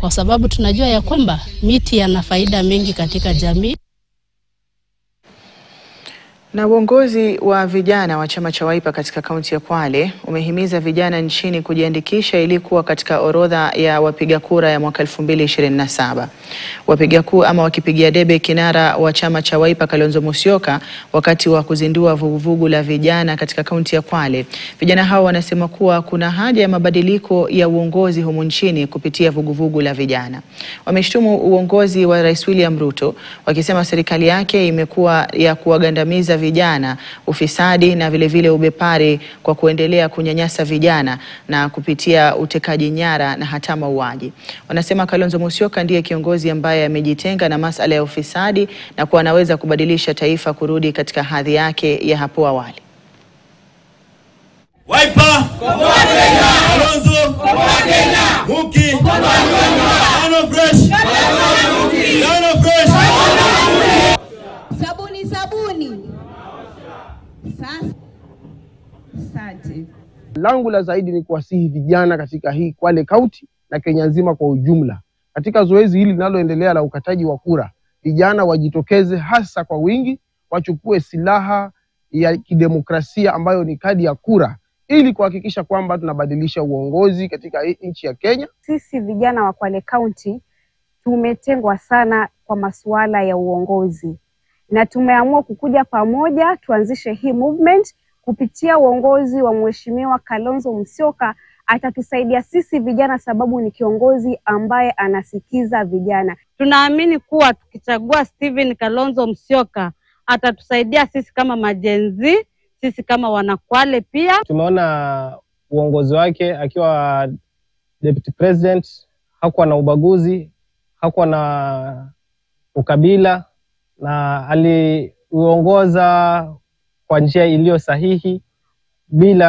kwa sababu tunajua ya kwamba miti yana faida mengi katika jamii. Na uongozi wa vijana wa chama cha Wiper katika kaunti ya Kwale umehimiza vijana nchini kujiandikisha ili kuwa katika orodha ya wapiga kura ya mwaka 2027. Wapiga kura ama wakipigia debe kinara wa chama cha Wiper Kalonzo Musyoka wakati wa kuzindua vuguvugu la vijana katika kaunti ya Kwale. Vijana hao wanasema kuwa kuna haja ya mabadiliko ya uongozi humu nchini kupitia vuguvugu la vijana. Wameshtumu uongozi wa Rais William Ruto wakisema serikali yake imekuwa ya kuwagandamiza vijana, ufisadi na vile ubepari kwa kuendelea kunyanyasa vijana na kupitia utekaji nyara na hata mauaji. Wanasema Kalonzo Musyoka ndiye kiongozi ambaye amejitenga na masuala ya ufisadi na kuwa anaweza kubadilisha taifa kurudi katika hadhi yake ya hapo awali. Wiper kwa Kenya, Kalonzo kwa Kenya, Muki kwa Kenya, fresh sabuni sasa. Asante. Langu la zaidi ni kuwasihi vijana katika hii Kwale County na Kenya nzima kwa ujumla. Katika zoezi hili linaloendelea la ukataji wa kura, vijana wajitokeze hasa kwa wingi, wachukue silaha ya kidemokrasia ambayo ni kadi ya kura ili kuhakikisha kwamba tunabadilisha uongozi katika nchi ya Kenya. Sisi vijana wa Kwale County tumetengwa sana kwa masuala ya uongozi. Na tumeamua kukuja pamoja tuanzishe hii movement kupitia uongozi wa Mheshimiwa Kalonzo Musyoka. Atatusaidia sisi vijana sababu ni kiongozi ambaye anasikiza vijana. Tunaamini kuwa tukichagua Stephen Kalonzo Musyoka atatusaidia sisi kama majenzi, sisi kama wanakwale pia. Tumeona uongozi wake akiwa deputy president, hakuwa na ubaguzi, hakuwa na ukabila na aliuongoza kwa njia iliyo sahihi bila